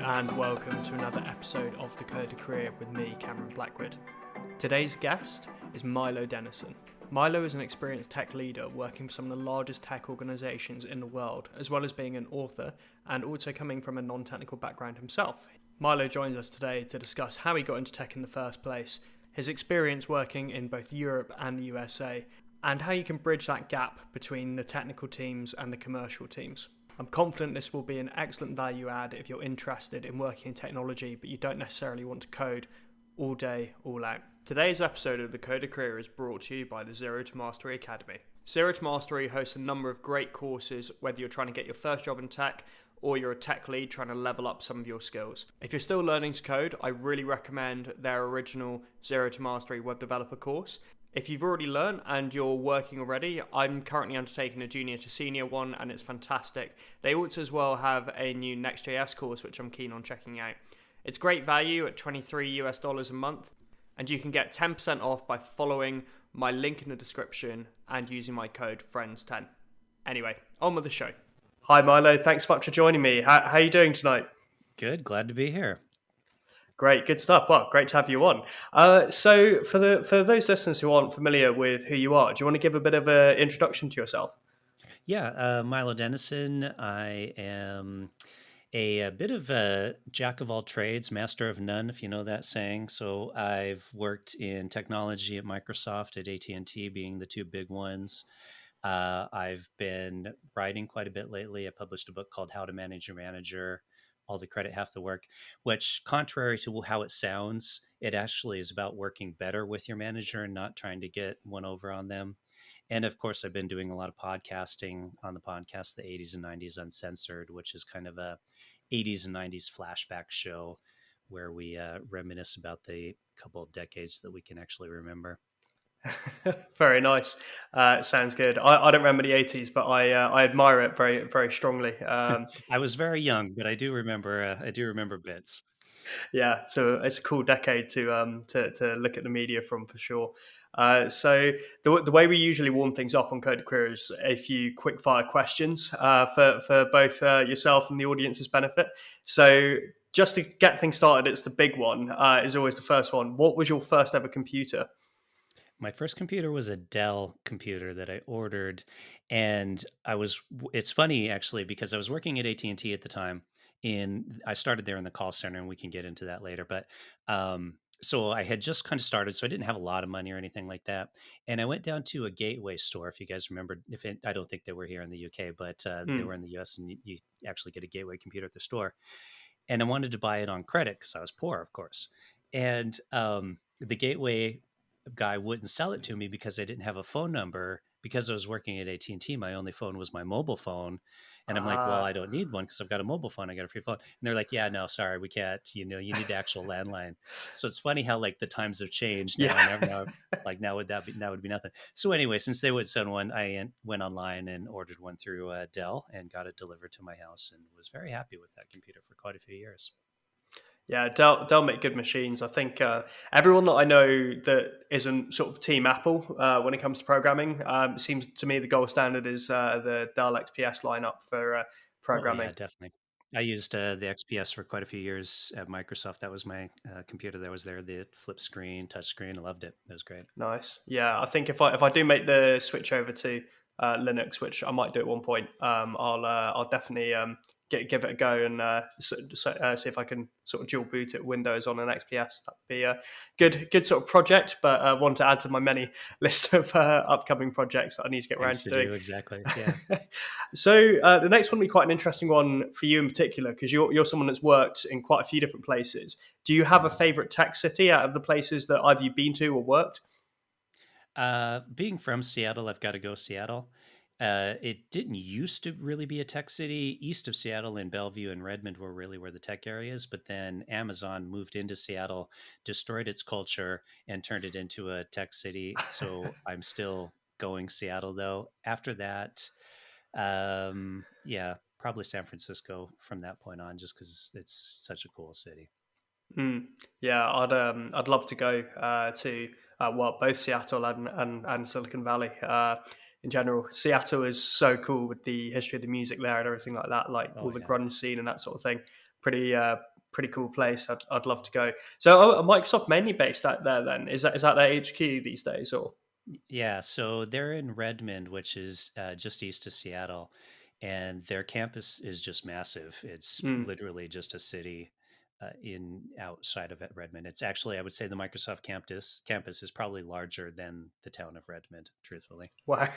and welcome to another episode of The Career with me, Cameron Blackwood. Today's guest is Milo Denison. Milo is an experienced tech leader working for some of the largest tech organizations in the world, as well as being an author and also coming from a non-technical background himself. Milo joins us today to discuss how he got into tech in the first place, his experience working in both Europe and the USA, and how you can bridge that gap between the technical teams and the commercial teams. I'm confident this will be an excellent value add if you're interested in working in technology, but you don't necessarily want to code all day, all out. Today's episode of The Career is brought to you by the Zero to Mastery Academy. Zero to Mastery hosts a number of great courses, whether you're trying to get your first job in tech or you're a tech lead trying to level up some of your skills. If you're still learning to code, I really recommend their original Zero to Mastery web developer course. If you've already learned and you're working already, I'm currently undertaking a junior to senior one and it's fantastic. They also as well have a new Next.js course which I'm keen on checking out. It's great value at $23 a month and you can get 10% off by following my link in the description and using my code FRIENDS10. Anyway, on with the show. Hi Milo, thanks so much for joining me. How are you doing tonight? Good, glad to be here. Great, good stuff. Well, great to have you on. So for those listeners who aren't familiar with who you are, do you want to give a bit of an introduction to yourself? Yeah, Milo Denison. I am a bit of a jack of all trades, master of none, if you know that saying. So I've worked in technology at Microsoft, at AT&T being the two big ones. I've been writing quite a bit lately. I published a book called How to Manage Your Manager, All the Credit, Half the Work, which contrary to how it sounds, it actually is about working better with your manager and not trying to get one over on them. And of course, I've been doing a lot of podcasting on the podcast, the 80s and 90s Uncensored, which is kind of a 80s and 90s flashback show where we reminisce about the couple of decades that we can actually remember. Very nice. Sounds good. I don't remember the 80s, but I admire it very, very strongly. I was very young, but I do remember bits. Yeah, so it's a cool decade to look at the media from for sure. So the way we usually warm things up on Code Career is a few quick fire questions for both yourself and the audience's benefit. So just to get things started, it's the big one. Is always the first one. What was your first ever computer? My first computer was a Dell computer that I ordered, and it's funny actually because I was working at AT&T at the time. I started there in the call center, and we can get into that later. But so I had just kind of started, so I didn't have a lot of money or anything like that. And I went down to a Gateway store. If you guys remember, I don't think they were here in the UK, but they were in the US, and you actually get a Gateway computer at the store. And I wanted to buy it on credit because I was poor, of course. And the Gateway guy wouldn't sell it to me because I didn't have a phone number. Because I was working at AT&T, my only phone was my mobile phone. And I'm like, well, I don't need one because I've got a mobile phone. I got a free phone. And they're like, yeah, no, sorry, we can't. You need the actual landline. So it's funny how like the times have changed now. Yeah. Now that would be nothing. So anyway, since they would send one, I went online and ordered one through Dell and got it delivered to my house and was very happy with that computer for quite a few years. Yeah, Dell make good machines. I think everyone that I know that isn't sort of Team Apple when it comes to programming, seems to me the gold standard is the Dell XPS lineup for programming. Oh, yeah, definitely. I used the XPS for quite a few years at Microsoft. That was my computer that was there, the flip screen, touch screen. I loved it. It was great. Nice. Yeah, I think if I do make the switch over to Linux, which I might do at one point, I'll definitely give it a go and see if I can sort of dual boot it Windows on an XPS. That'd be a good sort of project, but one to add to my many list of upcoming projects that I need to get around to doing. Exactly. Yeah. So the next one will be quite an interesting one for you in particular, because you're someone that's worked in quite a few different places. Do you have a favorite tech city out of the places that either you've been to or worked? Being from Seattle, I've got to go Seattle. It didn't used to really be a tech city. East of Seattle in Bellevue and Redmond were really where the tech area is. But then Amazon moved into Seattle, destroyed its culture, and turned it into a tech city. So I'm still going Seattle, though. After that, yeah, probably San Francisco from that point on, just because it's such a cool city. Yeah, I'd love to go to both Seattle and Silicon Valley. In general, Seattle is so cool with the history of the music there and everything like that, like all the grunge scene and that sort of thing. Pretty pretty cool place. I'd love to go. So Microsoft mainly based out there then? Is that their HQ these days, or? Yeah, so they're in Redmond, which is just east of Seattle, and their campus is just massive. It's Hmm. literally just a city in outside of Redmond. It's actually, I would say, the Microsoft campus is probably larger than the town of Redmond, truthfully. Wow.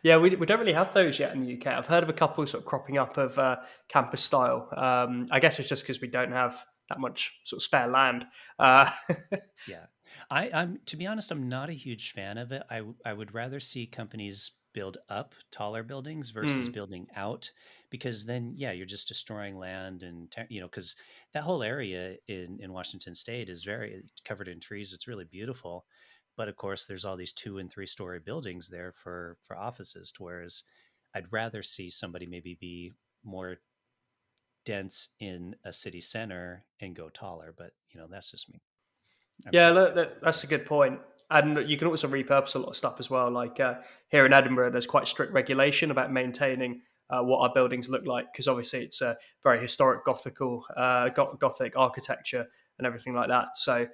Yeah, we don't really have those yet in the UK. I've heard of a couple sort of cropping up of campus style. I guess it's just because we don't have that much sort of spare land. Uh, Yeah, I'm to be honest, I'm not a huge fan of it. I would rather see companies build up taller buildings versus mm, building out, because then, yeah, you're just destroying land and because that whole area in Washington State is very covered in trees. It's really beautiful, but of course, there's all these 2 and 3 story buildings there for offices. To whereas, I'd rather see somebody maybe be more dense in a city center and go taller. But that's just me. I'm yeah, sure you've got different that's a ideas. good point. And you can also repurpose a lot of stuff as well. Like here in Edinburgh, there's quite strict regulation about maintaining what our buildings look like because obviously it's a very historic Gothic architecture and everything like that. So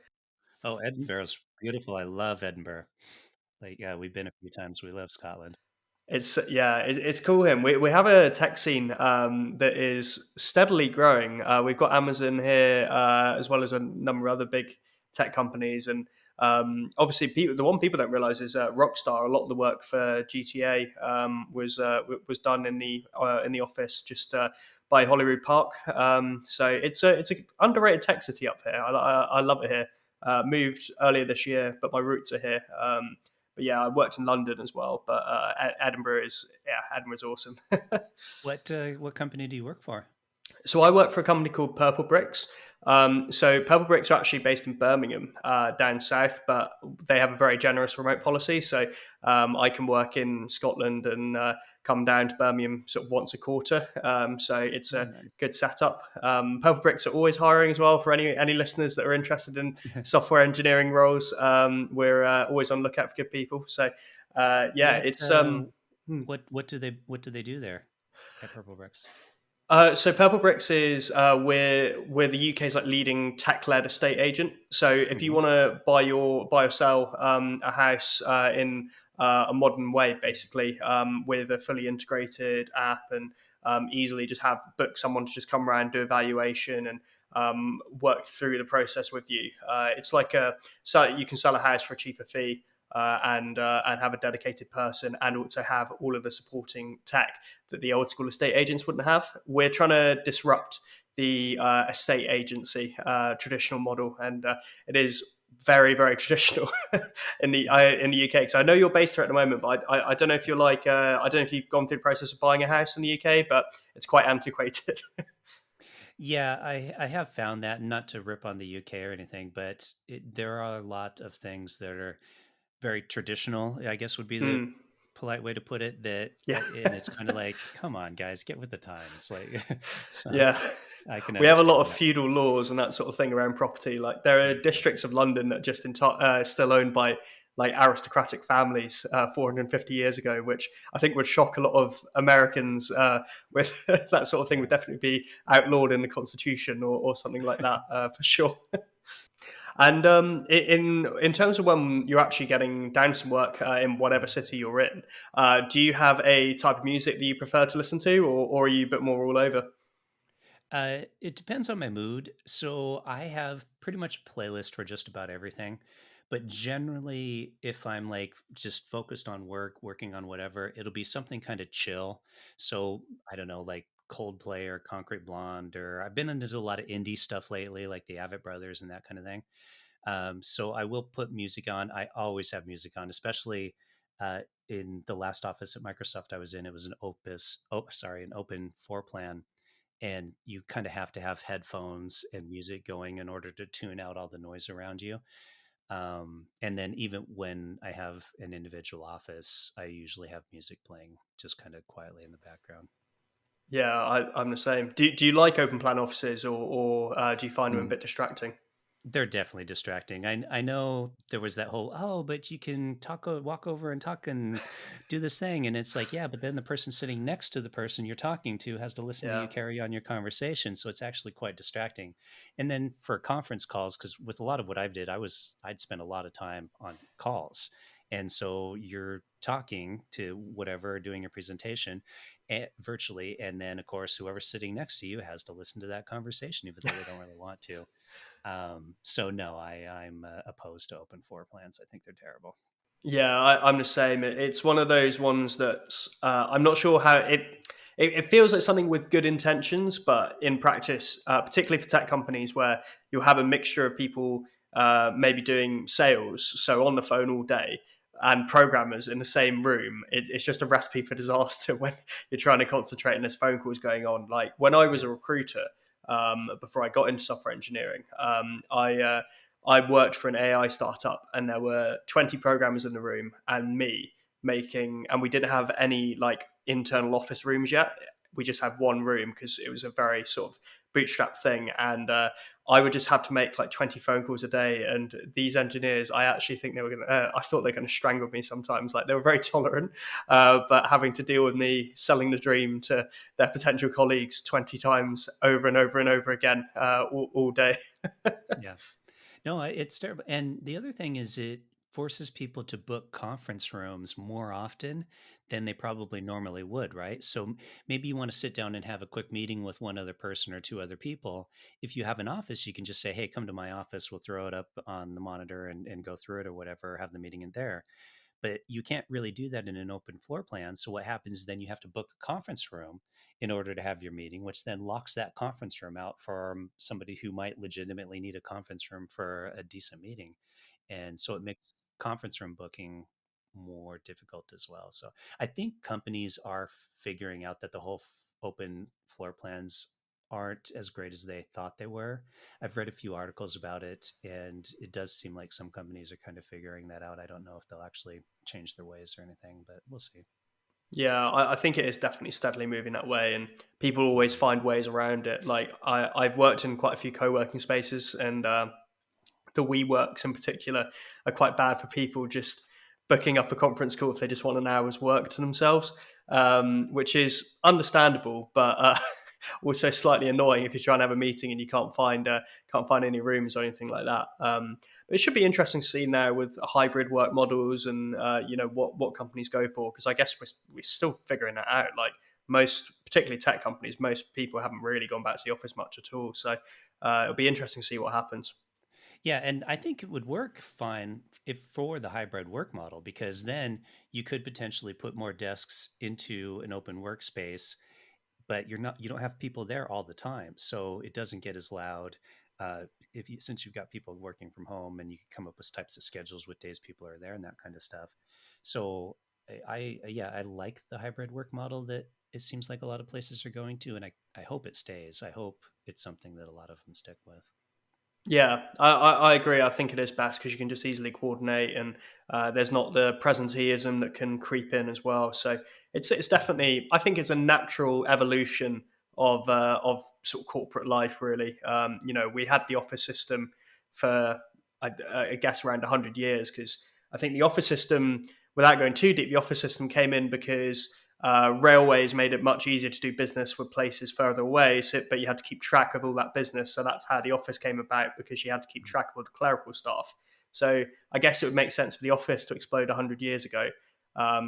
Oh, Edinburgh's beautiful. I love Edinburgh. Like, yeah, we've been a few times. We love Scotland. it's cool here. We have a tech scene that is steadily growing. We've got Amazon here as well as a number of other big tech companies, and obviously the one people don't realize is Rockstar. A lot of the work for GTA was done in the office just by Holyrood Park. So it's a underrated tech city up here. I love it here. Moved earlier this year, but my roots are here. But yeah, I worked in London as well. But Edinburgh's awesome. What company do you work for? So I work for a company called Purplebricks. So Purplebricks are actually based in Birmingham, down south, but they have a very generous remote policy. So I can work in Scotland and come down to Birmingham sort of once a quarter. So it's Oh, a nice. good setup. Purplebricks are always hiring as well for any listeners that are interested in software engineering roles. We're always on the lookout for good people. So yeah, What it's hmm. what do they do there at Purple Bricks? So Purplebricks is we're the UK's like leading tech-led estate agent. So if you Hmm. want to buy or sell a house in a modern way, basically with a fully integrated app and easily just have book someone to just come around, do evaluation, and work through the process with you. It's like so you can sell a house for a cheaper fee. And have a dedicated person, and also have all of the supporting tech that the old school estate agents wouldn't have. We're trying to disrupt the estate agency traditional model, and it is very, very traditional in the UK. So I know you're based here at the moment, but I don't know if you're like I don't know if you've gone through the process of buying a house in the UK, but it's quite antiquated. Yeah, I have found that, not to rip on the UK or anything, but there are a lot of things that are very traditional, I guess would be the Mm, polite way to put it. That yeah, and it's kind of like, come on, guys, get with the times. Like, so yeah. I can We have a lot understand of that. feudal laws and that sort of thing around property. Like there are Mhm. districts of London that just still owned by like aristocratic families 450 years ago, which I think would shock a lot of Americans. With that sort of thing would Yeah. definitely be outlawed in the Constitution or something like that for sure. And in terms of when you're actually getting down some work in whatever city you're in, do you have a type of music that you prefer to listen to, or are you a bit more all over? It depends on my mood. So I have pretty much a playlist for just about everything. But generally, if I'm like just focused on work, working on whatever, it'll be something kind of chill. So I don't know, like Coldplay or Concrete Blonde, or I've been into a lot of indie stuff lately, like the Avett Brothers and that kind of thing. So I will put music on. I always have music on, especially in the last office at Microsoft I was in. It was an open floor plan, and you kind of have to have headphones and music going in order to tune out all the noise around you. And then even when I have an individual office, I usually have music playing just kind of quietly in the background. Yeah, I'm the same. Do you like open plan offices, or do you find them a Hmm. bit distracting? They're definitely distracting. I know there was that whole, "Oh, but you can walk over and talk and do this thing," and it's like, "Yeah, but then the person sitting next to the person you're talking to has to listen to Yeah. you carry on your conversation," so it's actually quite distracting. And then for conference calls, because with a lot of what I'd spend a lot of time on calls, and so you're talking to whatever, doing your presentation, virtually, and then, of course, whoever's sitting next to you has to listen to that conversation even though they don't really want to. So no, I'm opposed to open floor plans. I think they're terrible. Yeah, I'm the same. It's one of those ones that I'm not sure how it feels like something with good intentions, but in practice, particularly for tech companies where you'll have a mixture of people maybe doing sales, so on the phone all day, and programmers in the same room, it's just a recipe for disaster when you're trying to concentrate and there's phone calls going on. Like when I was Yeah. a recruiter, before I got into software engineering, I worked for an AI startup, and there were 20 programmers in the room, and me making, and we didn't have any like internal office rooms yet. We just had one room because it was a very sort of bootstrap thing, and I would just have to make like 20 phone calls a day. And these engineers, I actually think they were gonna, I thought they were going to strangle me sometimes. Like they were very tolerant, but having to deal with me selling the dream to their potential colleagues 20 times over and over and over again, all day. Yeah. No, it's terrible. And the other thing is it forces people to book conference rooms more often than they probably normally would, right? So maybe you want to sit down and have a quick meeting with one other person or two other people. If you have an office, you can just say, "Hey, come to my office. We'll throw it up on the monitor and go through it or whatever, have the meeting in there." But you can't really do that in an open floor plan. So what happens is then you have to book a conference room in order to have your meeting, which then locks that conference room out for somebody who might legitimately need a conference room for a decent meeting. And so it makes conference room booking more difficult as well. So I think companies are figuring out that the whole open floor plans aren't as great as they thought they were. I've read a few articles about it, and it does seem like some companies are kind of figuring that out. I don't know if they'll actually change their ways or anything, but we'll see. Yeah, I think it is definitely steadily moving that way, and people always find ways around it. Like I've worked in quite a few co-working spaces, and the WeWorks in particular are quite bad for people just booking up a conference call if they just want an hour's work to themselves, which is understandable, but also slightly annoying if you're trying to have a meeting and you can't find any rooms or anything like that. But it should be interesting to see now with hybrid work models and what companies go for, because I guess we're still figuring that out. Like most, particularly tech companies, most people haven't really gone back to the office much at all. So it'll be interesting to see what happens. Yeah, and I think it would work fine if for the hybrid work model because then you could potentially put more desks into an open workspace, but you don't have people there all the time, so it doesn't get as loud. If you since you've got people working from home and you can come up with types of schedules with days people are there and that kind of stuff. So yeah, I like the hybrid work model that it seems like a lot of places are going to, and I hope it stays. I hope it's something that a lot of them stick with. Yeah, I agree. I think it is best because you can just easily coordinate, and there's not the presenteeism that can creep in as well. So it's definitely, I think it's a natural evolution of sort of corporate life. Really, we had the office system for I guess around 100 years, because I think the office system, without going too deep, the office system came in because railways made it much easier to do business with places further away, but you had to keep track of all that business. So that's how the office came about, because you had to keep track of all the clerical staff. So I guess it would make sense for the office to explode 100 years ago.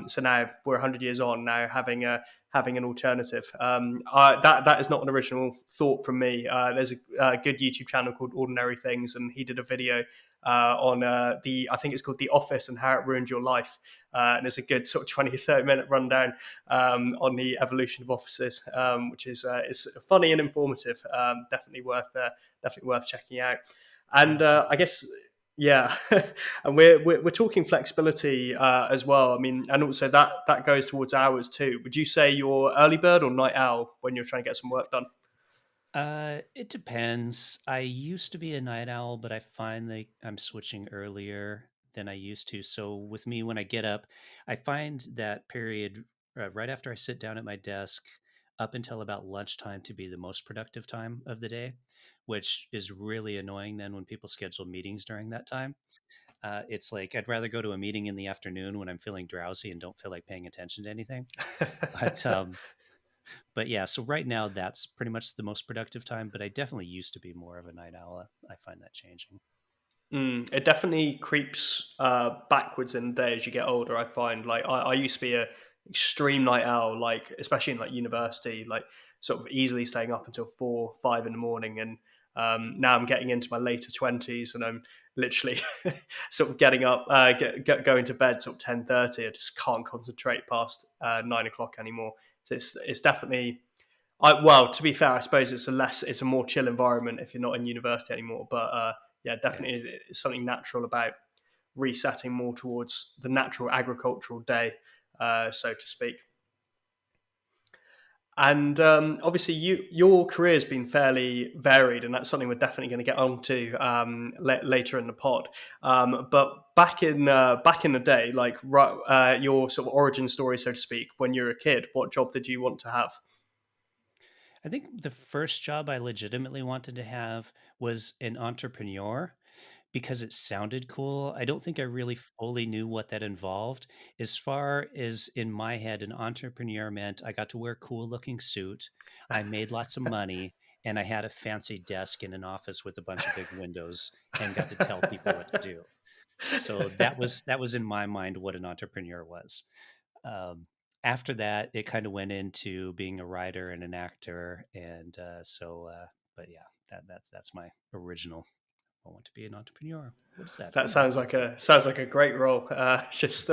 So now we're 100 years on, now having an alternative. That is not an original thought from me. There's a good YouTube channel called Ordinary Things, and he did a video on I think it's called The Office and How It Ruined Your Life. And it's a good sort of 20, 30 minute rundown on the evolution of offices, which is funny and informative. Definitely worth checking out. Yeah, And I'll check I it out. guess yeah, and we're talking flexibility as well. I mean, and also that goes towards hours too. Would you say you're early bird or night owl when you're trying to get some work done? It depends. I used to be a night owl, but I find that I'm switching earlier than I used to. So with me, when I get up, I find that period right after I sit down at my desk. up until about lunchtime to be the most productive time of the day, which is really annoying then when people schedule meetings during that time. It's like I'd rather go to a meeting in the afternoon when I'm feeling drowsy and don't feel like paying attention to anything. But but yeah, so right now that's pretty much the most productive time. But I definitely used to be more of a night owl. I find that changing. It definitely creeps backwards in the day as you get older. I find like I used to be a extreme night owl, like especially in like university, like sort of easily staying up until 4, 5 in the morning, and now I'm getting into my later 20s, and I'm literally sort of getting up, going to bed sort of 10:30. I just can't concentrate past 9 o'clock anymore. So it's definitely well, to be fair, I suppose it's a more chill environment if you're not in university anymore. But yeah, Yeah. definitely it's something natural about resetting more towards the natural agricultural day, so to speak. And obviously, your career has been fairly varied, and that's something we're definitely going to get onto later in the pod. But back in the day, like your sort of origin story, so to speak, when you were a kid, what job did you want to have? I think the first job I legitimately wanted to have was an entrepreneur because it sounded cool. I don't think I really fully knew what that involved. As far as in my head, an entrepreneur meant I got to wear a cool looking suit, I made lots of money, and I had a fancy desk in an office with a bunch of big windows and got to tell people what to do. So that was in my mind what an entrepreneur was. Um, After that, it kind of went into being a writer and an actor, and but yeah, that's my original. I want to be an entrepreneur. What is that? That Oh, okay. sounds like a great role. Just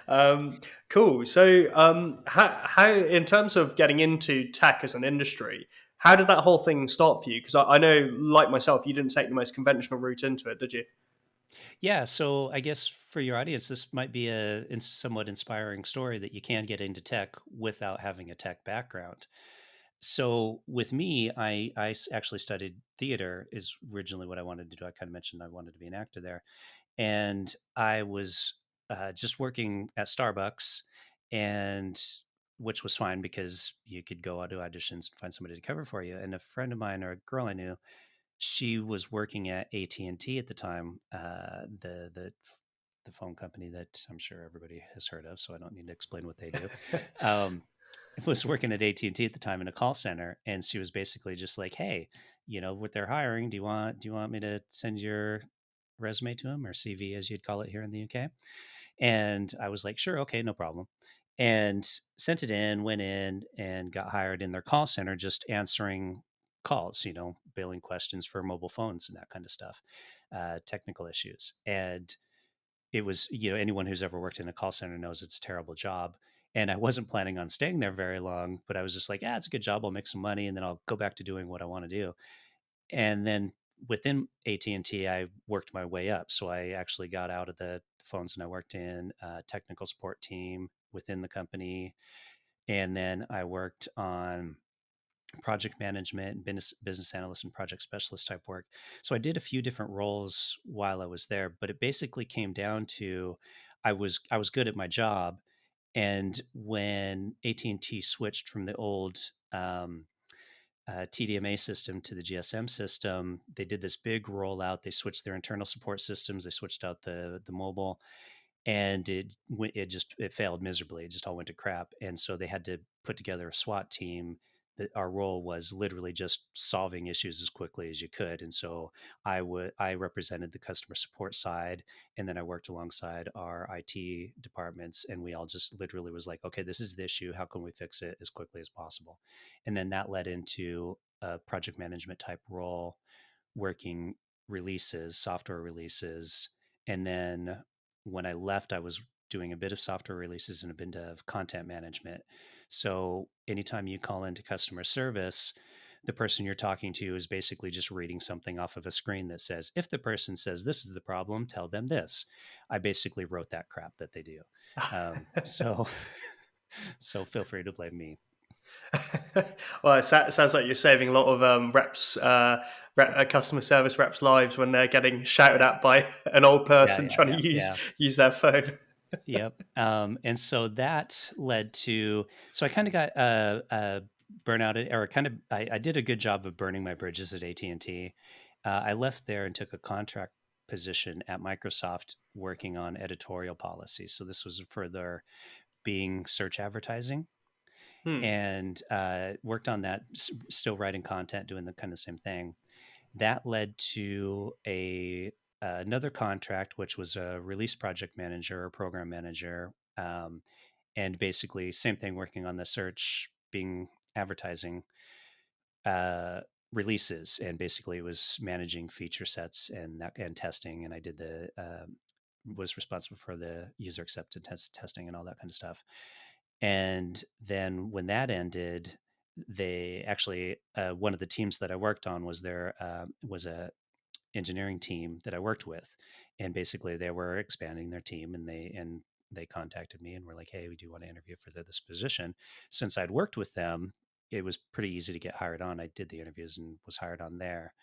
Hmm. cool. So, how in terms of getting into tech as an industry, how did that whole thing start for you? Because I know, like myself, you didn't take the most conventional route into it, did you? Yeah, so I guess for your audience, this might be a somewhat inspiring story that you can get into tech without having a tech background. So with me, actually studied theater is originally what I wanted to do. I kind of mentioned I wanted to be an actor there, and I was just working at Starbucks, and which was fine because you could go out to auditions and find somebody to cover for you. And a friend of mine or a girl I knew, she was working at AT&T at the time, the phone company that I'm sure everybody has heard of, so I don't need to explain what they do. Um, I was working at AT&T at the time in a call center, and she was basically just like, "Hey, what they're hiring, do you want me to send your resume to them, or CV as you'd call it here in the UK?" And I was like, "Sure, okay, no problem." And sent it in, went in, and got hired in their call center, just answering calls, billing questions for mobile phones and that kind of stuff, technical issues. And it was, anyone who's ever worked in a call center knows it's a terrible job. And I wasn't planning on staying there very long, but I was just like, it's a good job. I'll make some money and then I'll go back to doing what I want to do. And then within AT&T, I worked my way up. So I actually got out of the phones and I worked in a technical support team within the company. And then I worked on project management, business analyst, and project specialist type work. So I did a few different roles while I was there, but it basically came down to I was good at my job, and when AT&T switched from the old TDMA system to the GSM system, they did this big rollout. They switched their internal support systems. They switched out the mobile, and it failed miserably. It just all went to crap. And so they had to put together a SWAT team. That our role was literally just solving issues as quickly as you could. And so I represented the customer support side, and then I worked alongside our IT departments, and we all just literally was like, okay, this is the issue. How can we fix it as quickly as possible? And then that led into a project management type role, working releases, software releases. And then when I left, I was doing a bit of software releases and a bit of content management. So anytime you call into customer service, the person you're talking to is basically just reading something off of a screen that says, if the person says this is the problem, tell them this. I basically wrote that crap that they do. So, so feel free to blame me. Well, sounds like you're saving a lot of customer service reps' lives when they're getting shouted at by an old Yeah, person yeah, trying to yeah, use yeah. use their phone. Yep. And so that led to, so I kind of got burnout, or kind of, I did a good job of burning my bridges at AT&T. I left there and took a contract position at Microsoft working on editorial policies. So this was for their Bing search advertising, Hmm. and worked on that, still writing content, doing the kind of same thing. That led to a another contract, which was a release project manager or program manager, and basically same thing, working on the search Bing advertising uh, releases, and basically it was managing feature sets and that and testing, and I did the was responsible for the user acceptance testing and all that kind of stuff. And then when that ended, they actually one of the teams that I worked on was there was a engineering team that I worked with, and basically they were expanding their team, and they contacted me and were like, "Hey, we do want to interview for this position." Since I'd worked with them, it was pretty easy to get hired on. I did the interviews and was hired on there.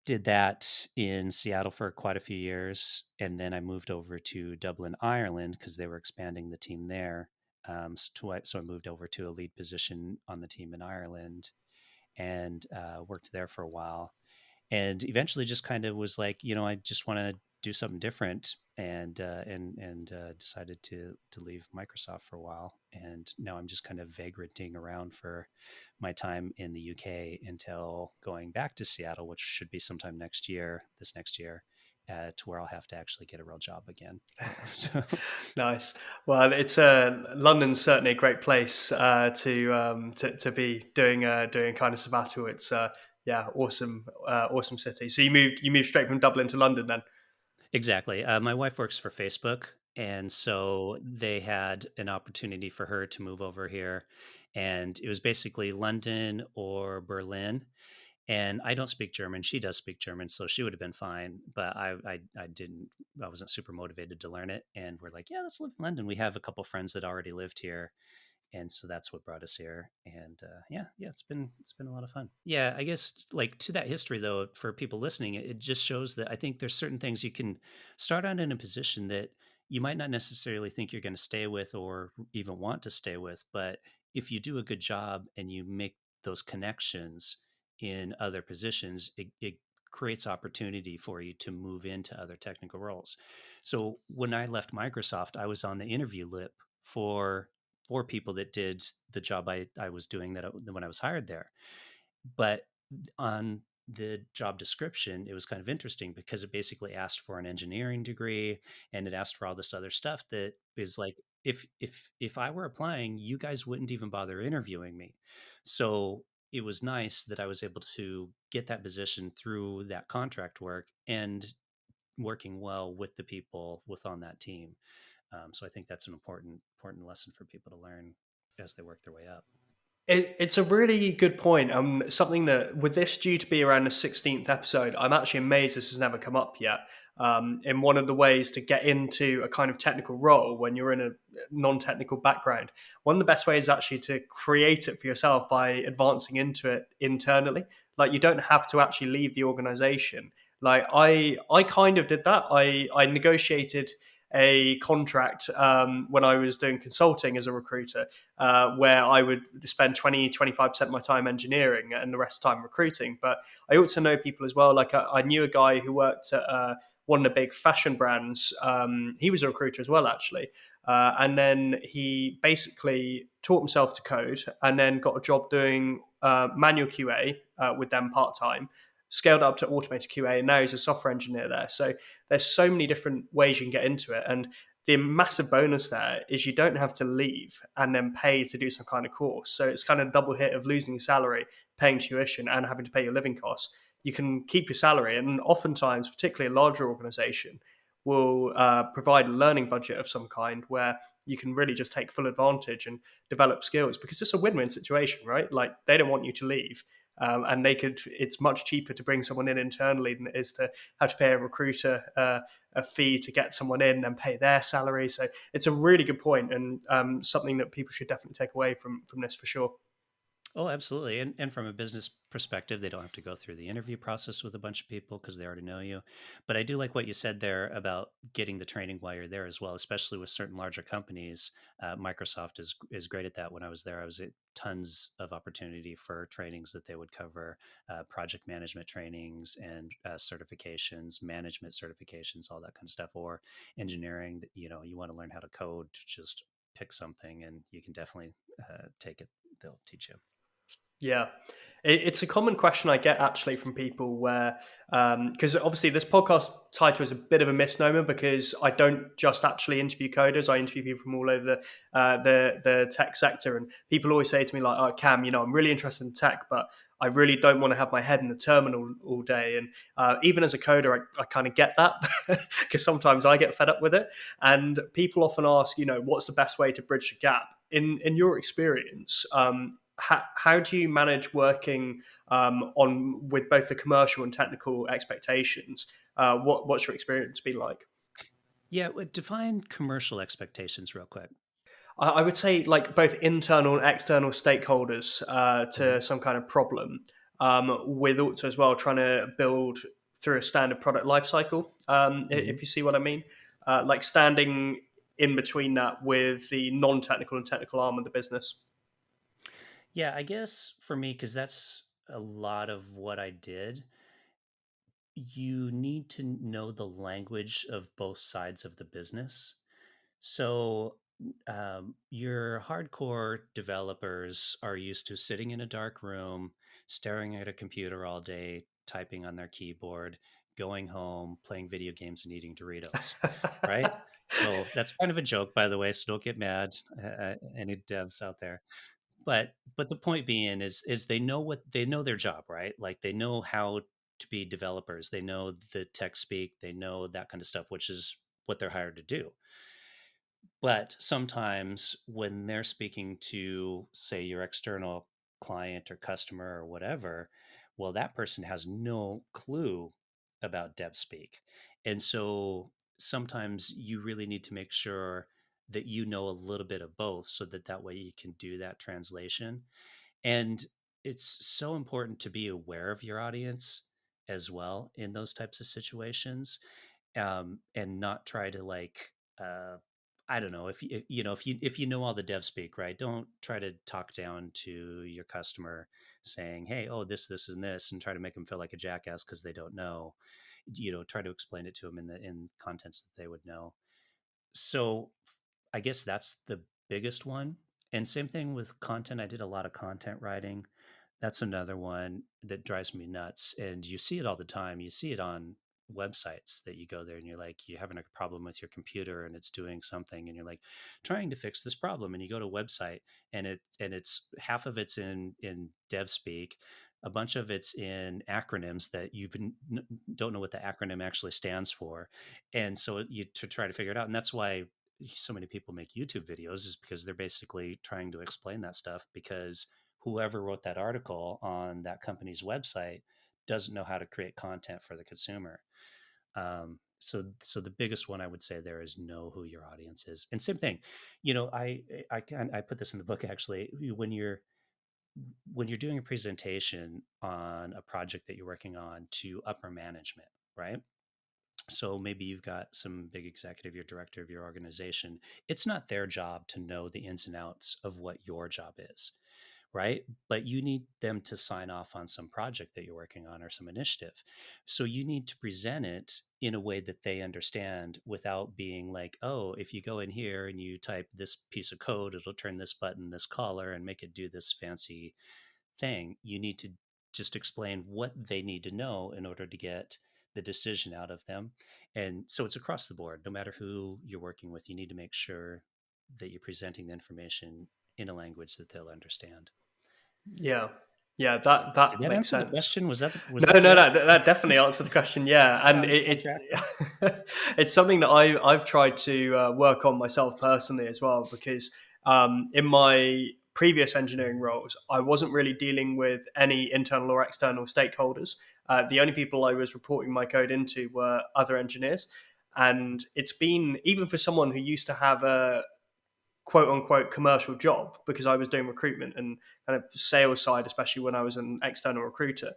Did that in Seattle for quite a few years, and then I moved over to Dublin, Ireland, because they were expanding the team there. So I moved over to a lead position on the team in Ireland, and worked there for a while, and eventually just kind of was like, I just want to do something different, and decided to leave Microsoft for a while, and now I'm just kind of vagranting around for my time in the UK until going back to Seattle, which should be sometime this next year, to where I'll have to actually get a real job again. So Nice. Well, it's London's certainly a great place to be doing kind of sabbatical. It's yeah, awesome, awesome city. So you moved straight from Dublin to London then. exactly. My wife works for Facebook, and so they had an opportunity for her to move over here, and it was basically London or Berlin. And I don't speak German. She does speak German, so she would have been fine. But I didn't. I wasn't super motivated to learn it. And we're like, yeah, let's live in London. We have a couple friends that already lived here, and so that's what brought us here. And yeah, it's been a lot of fun. Yeah, I guess, like, to that history though, for people listening, it just shows that I think there's certain things you can start out in a position that you might not necessarily think you're going to stay with or even want to stay with, but if you do a good job and you make those connections in other positions, it creates opportunity for you to move into other technical roles. So when I left Microsoft, I was on the interview lip for people that did the job I was doing when I was hired there. But on the job description, it was kind of interesting because it basically asked for an engineering degree, and it asked for all this other stuff that is like, if I were applying, you guys wouldn't even bother interviewing me. So it was nice that I was able to get that position through that contract work and working well with the people on that team. So I think that's an important lesson for people to learn as they work their way up. It's a really good point. Something that, with this due to be around the 16th episode, I'm actually amazed this has never come up yet. In one of the ways to get into a kind of technical role when you're in a non-technical background, one of the best ways is actually to create it for yourself by advancing into it internally. Like, you don't have to actually leave the organization. Like, I kind of did that. I negotiated a contract when I was doing consulting as a recruiter, where I would spend 25% of my time engineering and the rest of the time recruiting. But I also know people as well. Like, I knew a guy who worked at one of the big fashion brands. He was a recruiter as well, actually. And then he basically taught himself to code and then got a job doing manual QA with them part time, scaled up to automated QA, and now he's a software engineer there. So there's so many different ways you can get into it. And the massive bonus there is you don't have to leave and then pay to do some kind of course. So it's kind of a double hit of losing your salary, paying tuition, and having to pay your living costs. You can keep your salary, and oftentimes, particularly a larger organization, will provide a learning budget of some kind where you can really just take full advantage and develop skills, because it's a win-win situation, right? Like, they don't want you to leave, and it's much cheaper to bring someone in internally than it is to have to pay a recruiter a fee to get someone in and pay their salary. So it's a really good point, and something that people should definitely take away from this for sure. Oh, absolutely. And from a business perspective, they don't have to go through the interview process with a bunch of people because they already know you. But I do like what you said there about getting the training while you're there as well, especially with certain larger companies. Microsoft is great at that. When I was there, I was at tons of opportunity for trainings that they would cover, project management trainings and certifications, management certifications, all that kind of stuff, or engineering. You want to learn how to code, just pick something, and you can definitely take it. They'll teach you. Yeah. It's a common question I get actually from people where, because obviously this podcast title is a bit of a misnomer because I don't just actually interview coders. I interview people from all over the tech sector, and people always say to me like, "Oh, Cam, I'm really interested in tech, but I really don't want to have my head in the terminal all day." And even as a coder, I kind of get that because sometimes I get fed up with it. And people often ask, what's the best way to bridge the gap? In your experience, how do you manage working on with both the commercial and technical expectations? What's your experience been like? Yeah, define commercial expectations real quick. I would say like both internal and external stakeholders Mhm, to some kind of problem, with also as well trying to build through a standard product lifecycle. mhm. If you see what I mean, like standing in between that with the non-technical and technical arm of the business. Yeah, I guess for me, because that's a lot of what I did, you need to know the language of both sides of the business. So, your hardcore developers are used to sitting in a dark room, staring at a computer all day, typing on their keyboard, going home, playing video games, and eating Doritos, right? So that's kind of a joke, by the way. So don't get mad, any devs out there. But the point being is they know their job, right? Like they know how to be developers. They know the tech speak. They know that kind of stuff, which is what they're hired to do. But sometimes when they're speaking to, say, your external client or customer or whatever, well, that person has no clue about dev speak. And so sometimes you really need to make sure that you know a little bit of both so that that way you can do that translation. And it's so important to be aware of your audience as well in those types of situations, and not try to like I don't know if you know all the dev speak, right? Don't try to talk down to your customer saying, "Hey, oh, this and this," and try to make them feel like a jackass because they don't know. Try to explain it to them in contents that they would know. So I guess that's the biggest one. And same thing with content. I did a lot of content writing. That's another one that drives me nuts. And you see it all the time. You see it on websites that you go there and you're like, you're having a problem with your computer and it's doing something and you're like trying to fix this problem. And you go to a website and it's half of it's in dev speak, a bunch of it's in acronyms that don't know what the acronym actually stands for. And so you to try to figure it out. And that's why so many people make YouTube videos, is because they're basically trying to explain that stuff, because whoever wrote that article on that company's website doesn't know how to create content for the consumer. So the biggest one I would say there is know who your audience is. And same thing, I put this in the book actually. When you're doing a presentation on a project that you're working on to upper management, right? So maybe you've got some big executive, your director of your organization. It's not their job to know the ins and outs of what your job is, right? But you need them to sign off on some project that you're working on or some initiative. So you need to present it in a way that they understand without being like, oh, if you go in here and you type this piece of code, it'll turn this button, this color, and make it do this fancy thing. You need to just explain what they need to know in order to get the decision out of them. And so it's across the board. No matter who you're working with, you need to make sure that you're presenting the information in a language that they'll understand. Yeah, yeah, Did that that makes answer the sense. question? Was No, that no, good? no. That definitely answered the question. Yeah, Stay and on track. it's something that I've tried to work on myself personally as well, because in my previous engineering roles, I wasn't really dealing with any internal or external stakeholders. The only people I was reporting my code into were other engineers, and it's been, even for someone who used to have quote unquote commercial job because I was doing recruitment and kind of sales side, especially when I was an external recruiter.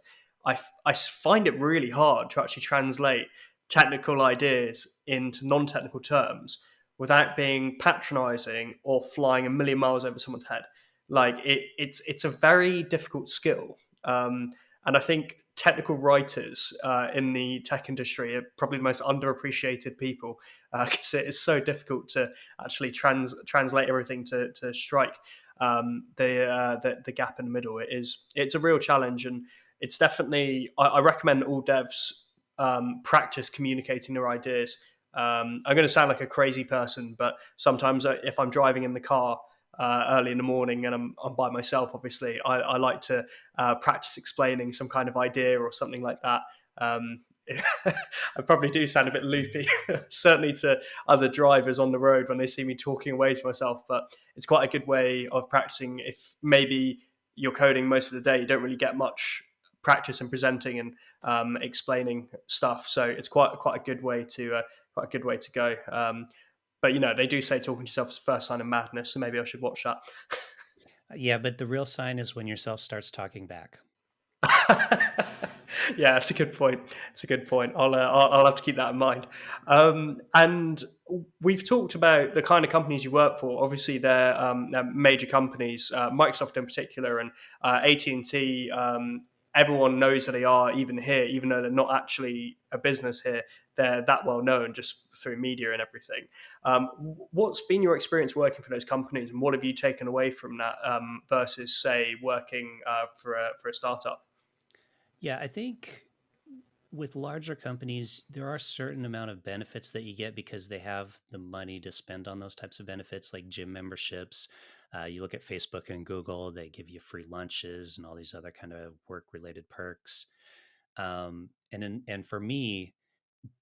I find it really hard to actually translate technical ideas into non-technical terms without being patronizing or flying a million miles over someone's head. Like it's a very difficult skill, and I think technical writers in the tech industry are probably the most underappreciated people because it is so difficult to actually translate everything to strike the gap in the middle. It's a real challenge, and it's definitely I recommend all devs practice communicating their ideas. I'm going to sound like a crazy person, but sometimes if I'm driving in the car early in the morning and I'm by myself, obviously, I like to practice explaining some kind of idea or something like that. Um, I probably do sound a bit loopy, certainly to other drivers on the road when they see me talking away to myself, but it's quite a good way of practicing. If maybe you're coding most of the day, you don't really get much practice in presenting and explaining stuff. So it's quite a good way to go. But they do say talking to yourself is the first sign of madness, so maybe I should watch that. Yeah, but the real sign is when yourself starts talking back. Yeah, that's a good point. It's a good point. I'll have to keep that in mind. And we've talked about the kind of companies you work for. Obviously, they're major companies, Microsoft in particular, and AT&T. Everyone knows that they are even here, even though they're not actually a business here. They're that well known just through media and everything. What's been your experience working for those companies, and what have you taken away from that versus, say, working for a startup? Yeah, I think with larger companies, there are a certain amount of benefits that you get because they have the money to spend on those types of benefits, like gym memberships. You look at Facebook and Google; they give you free lunches and all these other kind of work-related perks. And for me,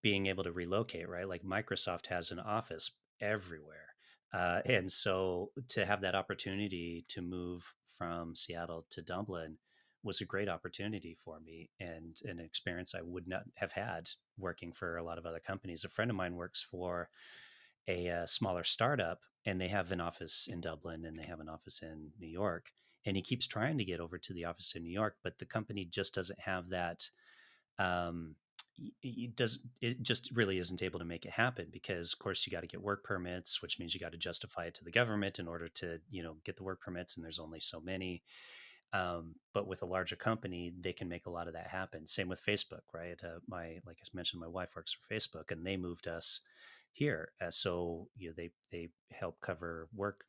being able to relocate, right? Like Microsoft has an office everywhere. And so to have that opportunity to move from Seattle to Dublin was a great opportunity for me and an experience I would not have had working for a lot of other companies. A friend of mine works for a smaller startup, and they have an office in Dublin and they have an office in New York. And he keeps trying to get over to the office in New York, but the company just doesn't have that um, it just really isn't able to make it happen because of course you got to get work permits, which means you got to justify it to the government in order to get the work permits, and there's only so many. But with a larger company, they can make a lot of that happen. Same with Facebook, right? My like I mentioned, my wife works for Facebook, and they moved us here, so they help cover work,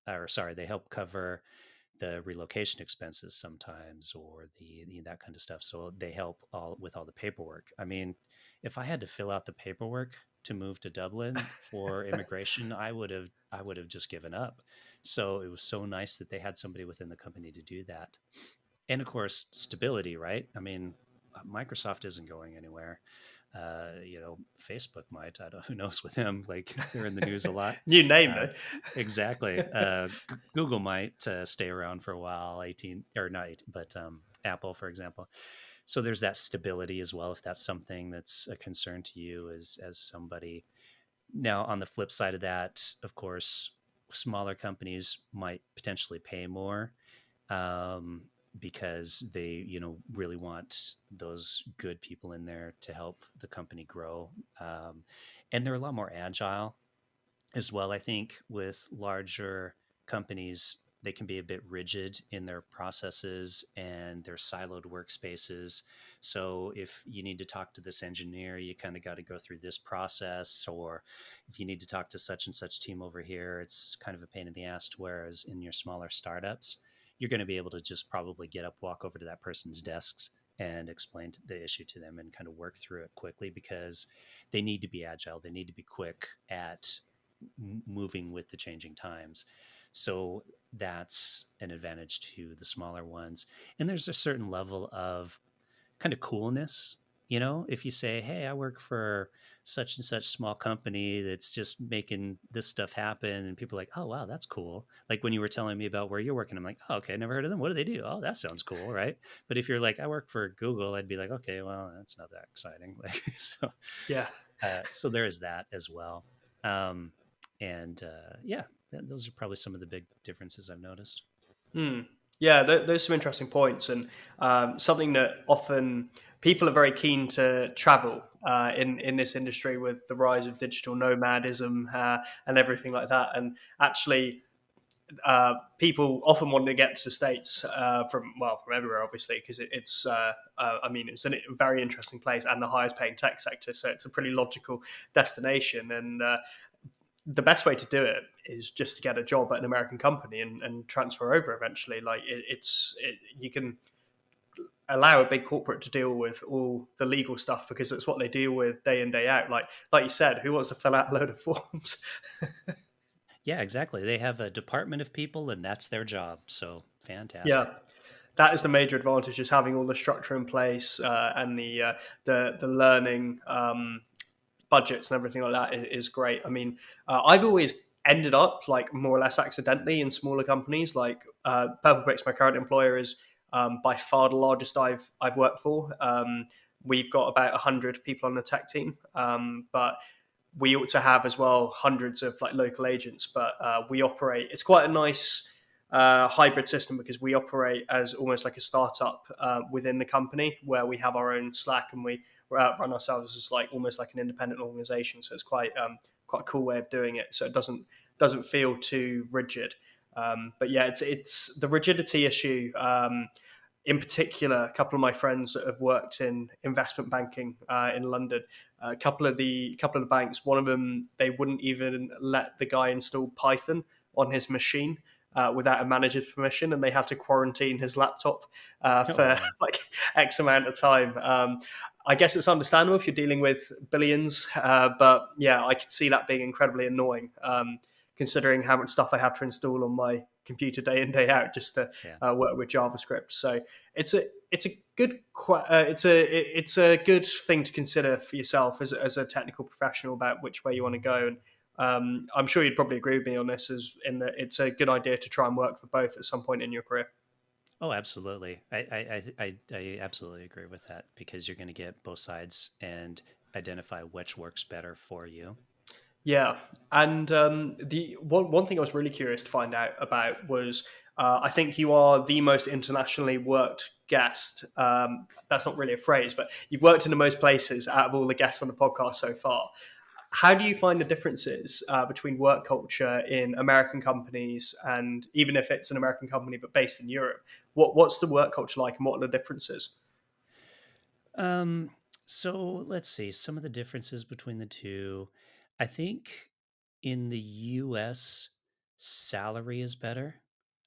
or sorry, they help cover the relocation expenses sometimes, or that kind of stuff. So they help all with all the paperwork. I mean, if I had to fill out the paperwork to move to Dublin for immigration, I would have just given up. So it was so nice that they had somebody within the company to do that. And of course, stability, right? I mean, Microsoft isn't going anywhere. Facebook might. I don't. Who knows with them? Like they're in the news a lot. New name Uh, exactly. though. Google might stay around for a while. 18 or not, 18, but Apple, for example. So there's that stability as well. If that's something that's a concern to you as somebody. Now, on the flip side of that, of course, smaller companies might potentially pay more um, because they really want those good people in there to help the company grow, and they're a lot more agile as well. I think with larger companies, they can be a bit rigid in their processes and their siloed workspaces. So if you need to talk to this engineer, you kind of got to go through this process. Or if you need to talk to such and such team over here, it's kind of a pain in the ass. Whereas in your smaller startups, you're going to be able to just probably get up, walk over to that person's desks and explain the issue to them and kind of work through it quickly because they need to be agile. They need to be quick at moving with the changing times. So that's an advantage to the smaller ones. And there's a certain level of kind of coolness. If you say, hey, I work for such and such small company that's just making this stuff happen, and people are like, oh, wow, that's cool. Like when you were telling me about where you're working, I'm like, oh, okay, never heard of them. What do they do? Oh, that sounds cool, right? But if you're like, I work for Google, I'd be like, okay, well, that's not that exciting. Like, so Yeah. so there is that as well. Um, And yeah, those are probably some of the big differences I've noticed. Hmm. Yeah, those are some interesting points, and something that often people are very keen to travel in this industry with the rise of digital nomadism and everything like that. And actually, people often want to get to the states from everywhere, obviously, because I mean, it's a very interesting place and the highest paying tech sector, so it's a pretty logical destination. And the best way to do it is just to get a job at an American company and transfer over eventually. Like you can allow a big corporate to deal with all the legal stuff because it's what they deal with day in day out. Like you said, who wants to fill out a load of forms? Yeah, exactly. They have a department of people, and that's their job. So fantastic. Yeah, that is the major advantage, is having all the structure in place and the learning budgets and everything like that is great. I mean, I've always ended up like more or less accidentally in smaller companies. Like Purplebricks, my current employer, is by far the largest I've worked for. We've got about 100 people on the tech team, but we ought to have as well hundreds of like local agents. But we operate. It's quite a nice hybrid system because we operate as almost like a startup within the company, where we have our own Slack and we run ourselves as like almost like an independent organization. So it's quite a cool way of doing it. So it doesn't feel too rigid. But yeah, it's the rigidity issue. In particular, a couple of my friends that have worked in investment banking in London, a couple of the banks, one of them, they wouldn't even let the guy install Python on his machine without a manager's permission, and they had to quarantine his laptop Oh for wow. like X amount of time. I guess it's understandable if you're dealing with billions, but yeah, I could see that being incredibly annoying, considering how much stuff I have to install on my computer day in day out just to Yeah. work with JavaScript. So it's a good it's a good thing to consider for yourself as a technical professional about which way you want to go. And I'm sure you'd probably agree with me on this, as in that it's a good idea to try and work for both at some point in your career. Oh, absolutely. I absolutely agree with that because you're going to get both sides and identify which works better for you. Yeah, and the one thing I was really curious to find out about was I think you are the most internationally worked guest. That's not really a phrase, but you've worked in the most places out of all the guests on the podcast so far. How do you find the differences between work culture in American companies, and even if it's an American company but based in Europe? What's the work culture like, and what are the differences? Um, so let's see some of the differences between the two. I think in the US, salary is better.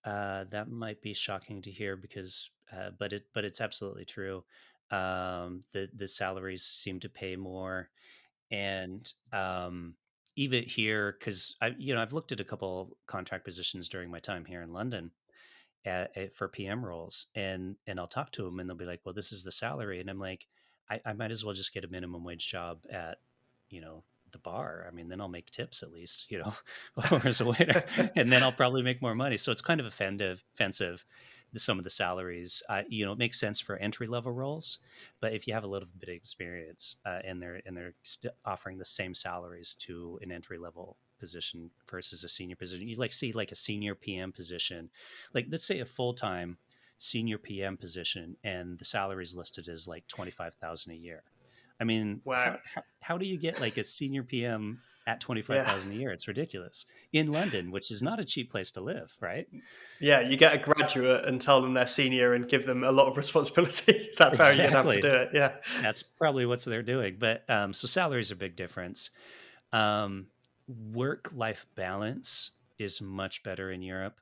That might be shocking to hear because, but it's absolutely true. The salaries seem to pay more, and even here, because I've looked at a couple contract positions during my time here in London, for PM roles, and I'll talk to them, and they'll be like, "Well, this is the salary," and I'm like, I might as well just get a minimum wage job at, the bar. I mean, then I'll make tips at least, or as a waiter, and then I'll probably make more money. So it's kind of offensive. Some of the salaries, it makes sense for entry level roles, but if you have a little bit of experience, and they're offering the same salaries to an entry level position versus a senior position, you like see like a senior PM position, like let's say a full-time senior PM position, and the salary is listed as like 25,000 a year. I mean, Wow. how do you get like a senior PM at Yeah. 25,000 a year? It's ridiculous in London, which is not a cheap place to live, right? Yeah, you get a graduate and tell them they're senior and give them a lot of responsibility. That's how you're gonna have to do Exactly. it. Yeah. That's probably what they're doing. But so salaries are a big difference. Work life balance is much better in Europe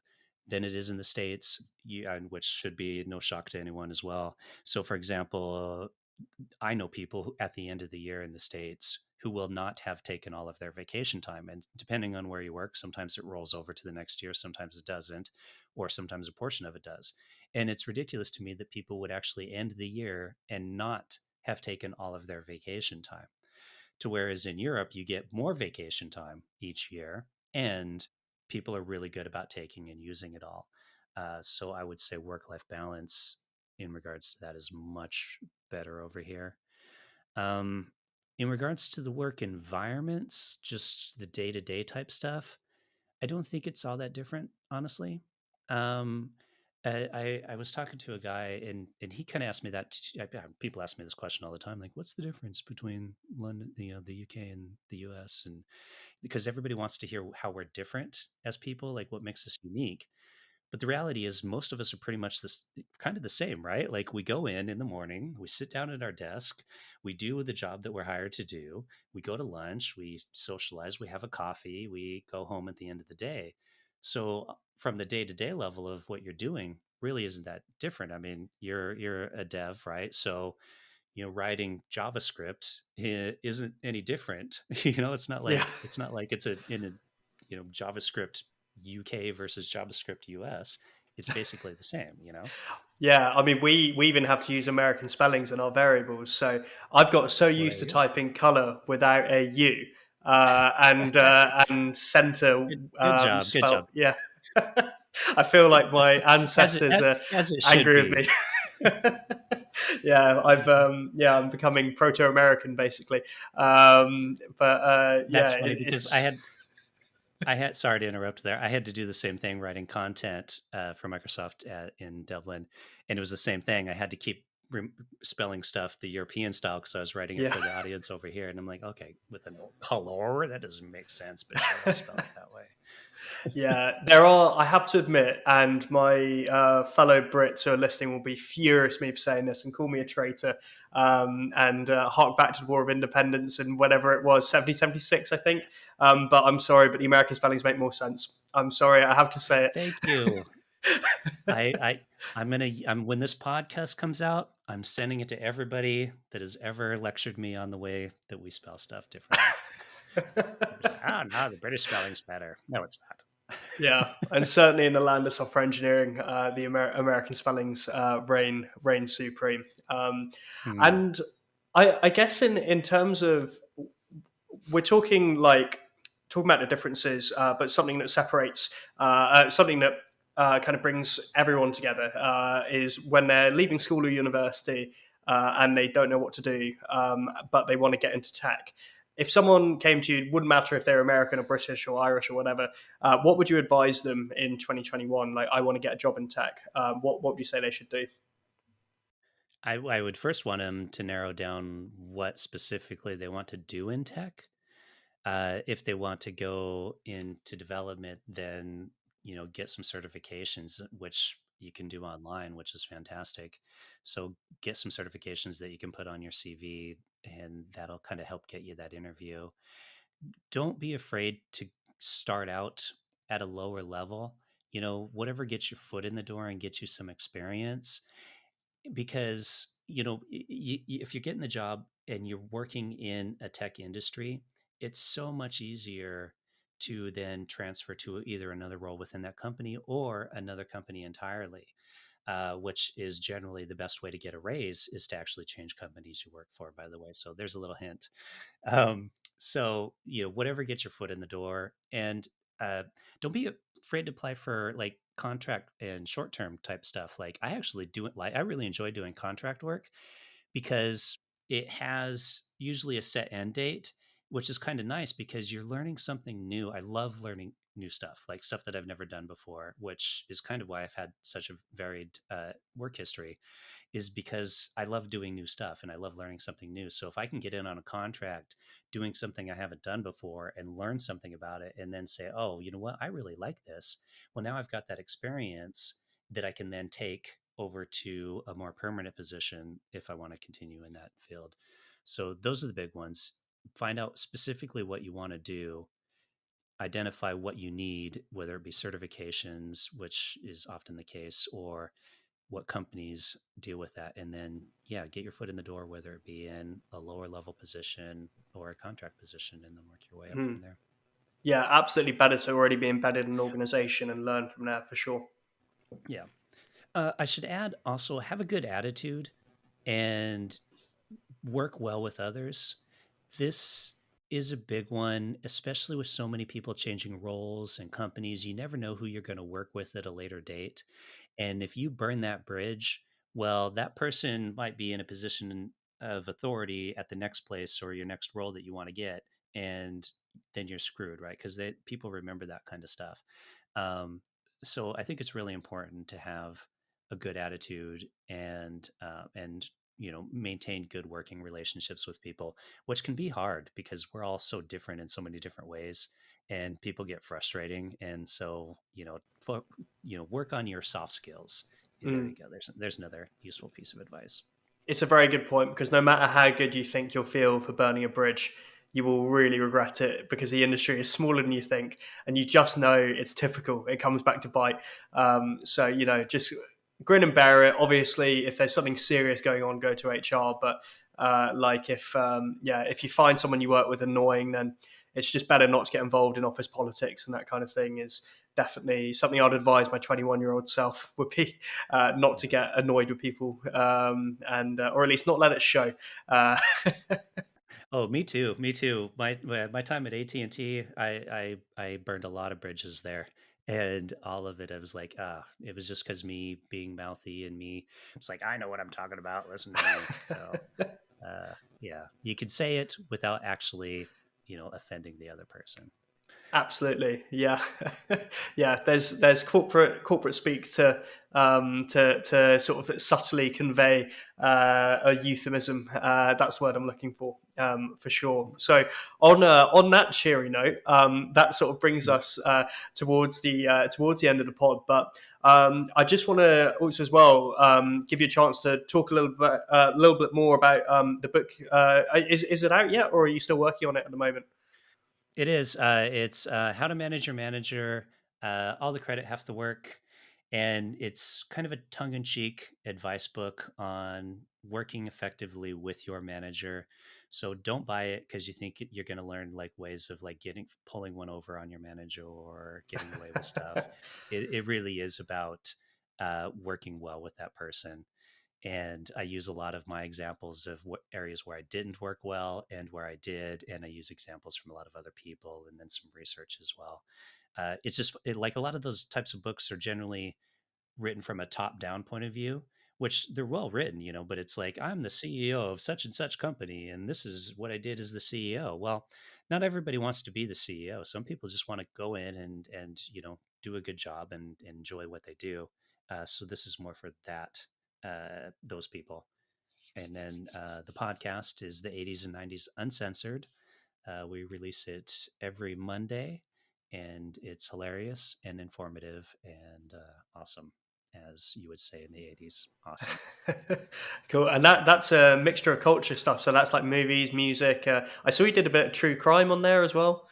than it is in the States, and which should be no shock to anyone as well. So, for example, I know people who, at the end of the year in the States, who will not have taken all of their vacation time. And depending on where you work, sometimes it rolls over to the next year, sometimes it doesn't, or sometimes a portion of it does. And it's ridiculous to me that people would actually end the year and not have taken all of their vacation time. To whereas in Europe, you get more vacation time each year, and people are really good about taking and using it all. So I would say work life balance in regards to that is much better over here. Um, In regards to the work environments, just the day-to-day type stuff, I don't think it's all that different, honestly. Um, I was talking to a guy, and he kind of asked me that. People ask me this question all the time, like, "What's the difference between London, the UK, and the US?" And because everybody wants to hear how we're different as people, like what makes us unique. But the reality is, most of us are pretty much this kind of the same, right? Like we go in the morning, we sit down at our desk, we do the job that we're hired to do, we go to lunch, we socialize, we have a coffee, we go home at the end of the day. So from the day to day level of what you're doing, really isn't that different. I mean, you're a dev, right? So writing JavaScript isn't any different. Yeah. It's not like it's a in a JavaScript UK versus JavaScript US. It's basically the same. Yeah, I mean, we even have to use American spellings in our variables. So I've got so Well, there used to you go. typing color without a U, and center Good job. Good spelt. job. Yeah, I feel like my As it ancestors are as it should angry with be. me. Yeah, I'm becoming proto-American basically. But That's yeah, funny because it's I had, sorry to interrupt there. I had to do the same thing writing content for Microsoft in Dublin, and it was the same thing. I had to keep spelling stuff the European style because I was writing it yeah. for the audience over here, and I'm like, okay, with a color that doesn't make sense, but sure, I'll spell it that way. Yeah, there are. I have to admit, and my fellow Brits who are listening will be furious at me for saying this and call me a traitor, and hark back to the War of Independence and whatever it was, 1776, I think. But I'm sorry, but the American spellings make more sense. I'm sorry, I have to say Thank you. it. I'm when this podcast comes out, I'm sending it to everybody that has ever lectured me on the way that we spell stuff differently. So it's like, oh no, the British spelling's better. No, it's not. Yeah, and certainly in the land of software engineering, the American spellings reign supreme. Hmm. And I guess in terms of we're talking about the differences, but something that separates, something that kind of brings everyone together is when they're leaving school or university and they don't know what to do, but they want to get into tech. If someone came to you, it wouldn't matter if they're American or British or Irish or whatever. What would you advise them in 2021? Like, I want to get a job in tech. What would you say they should do? I would first want them to narrow down what specifically they want to do in tech. If they want to go into development, then get some certifications, which you can do online, which is fantastic. So get some certifications that you can put on your CV, and that'll kind of help get you that interview. Don't be afraid to start out at a lower level. Whatever gets your foot in the door and gets you some experience, because if you're getting the job and you're working in a tech industry, it's so much easier to then transfer to either another role within that company or another company entirely, which is generally the best way to get a raise, is to actually change companies you work for, by the way. So there's a little hint. So whatever gets your foot in the door. And don't be afraid to apply for like contract and short-term type stuff. Like I actually do it, like I really enjoy doing contract work because it has usually a set end date, which is kind of nice because you're learning something new. I love learning new stuff, like stuff that I've never done before, which is kind of why I've had such a varied work history, is because I love doing new stuff and I love learning something new. So if I can get in on a contract doing something I haven't done before and learn something about it and then say, oh, you know what, I really like this. Well, now I've got that experience that I can then take over to a more permanent position if I want to continue in that field. So those are the big ones. Find out specifically what you want to do, identify what you need, whether it be certifications, which is often the case, or what companies deal with that, and then yeah, get your foot in the door, whether it be in a lower level position or a contract position, and then work your way up Hmm. from there. Yeah, absolutely better to already be embedded in an organization and learn from there for sure. Yeah. I should add also, have a good attitude and work well with others. This is a big one, especially with so many people changing roles and companies. You never know who you're going to work with at a later date. And if you burn that bridge, well, that person might be in a position of authority at the next place or your next role that you want to get, and then you're screwed, right? Because people remember that kind of stuff. Um, so I think it's really important to have a good attitude and maintain good working relationships with people, which can be hard because we're all so different in so many different ways, and people get frustrating. And so work on your soft skills. There you Mm. go. There's another useful piece of advice. It's a very good point, because no matter how good you think you'll feel for burning a bridge, you will really regret it, because the industry is smaller than you think, and you just know it's typical. It comes back to bite. So just grin and bear it. Obviously, if there's something serious going on, go to HR. But if you find someone you work with annoying, then it's just better not to get involved in office politics, and that kind of thing is definitely something I'd advise my 21-year-old self would be, not to Yeah. get annoyed with people, and or at least not let it show. Uh, Oh, me too. Me too. My time at AT&T, I burned a lot of bridges there, and all of it, I was like, it was just because me being mouthy and me, it's like I know what I'm talking about. Listen to me. So, yeah, you could say it without actually, offending the other person. Absolutely, yeah, yeah. There's corporate speak to sort of subtly convey a euphemism. That's the word I'm looking for sure. So on that cheery note, that sort of brings Mm. us towards the end of the pod. But I just want to also as well give you a chance to talk a little bit more about the book. Is it out yet, or are you still working on it at the moment? It is. It's How to Manage Your Manager. All the credit, half the work. And it's kind of a tongue in cheek advice book on working effectively with your manager. So don't buy it because you think you're going to learn like ways of like pulling one over on your manager or getting away with stuff. It really is about working well with that person. And I use a lot of my examples of what areas where I didn't work well and where I did, and I use examples from a lot of other people and then some research as well. Like a lot of those types of books are generally written from a top down point of view, which they're well written, but it's like, I'm the CEO of such and such company, and this is what I did as the CEO. Well, not everybody wants to be the CEO. Some people just want to go in and do a good job and enjoy what they do. So this is more for those people. And then the podcast is the 80s and 90s Uncensored. We release it every Monday, and it's hilarious and informative and awesome, as you would say in the 80s. Awesome. Cool, and that's a mixture of culture stuff. So that's like movies, music. I saw you did a bit of true crime on there as well.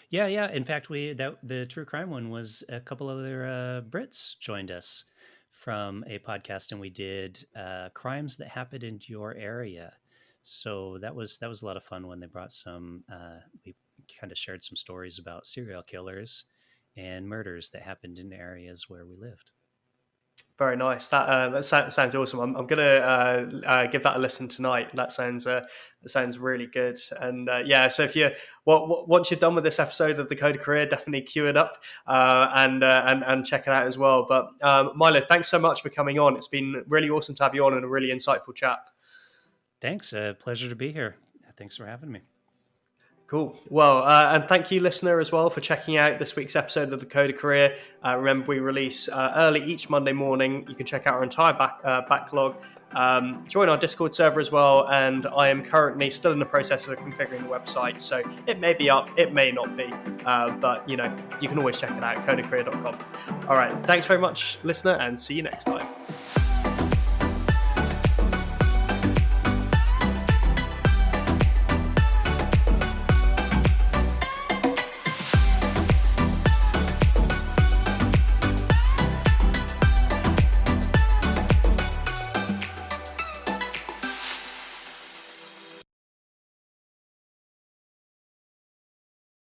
Yeah, yeah. In fact, the true crime one was a couple other Brits joined us from a podcast, and we did crimes that happened in your area. So that was a lot of fun when they brought some. We kind of shared some stories about serial killers and murders that happened in areas where we lived. Very nice. That sounds awesome. I'm gonna give that a listen tonight. That sounds really good. And yeah, so if you once you're done with this episode of the Code of Career, definitely queue it up and check it out as well. But Milo, thanks so much for coming on. It's been really awesome to have you on, and a really insightful chat. Thanks. Pleasure to be here. Thanks for having me. Cool. Well, and thank you, listener, as well, for checking out this week's episode of the Code of Career. Remember, we release early each Monday morning. You can check out our entire backlog. Join our Discord server as well. And I am currently still in the process of configuring the website, so it may be up, it may not be, but you can always check it out. codeofcareer.com. All right. Thanks very much, listener, and see you next time.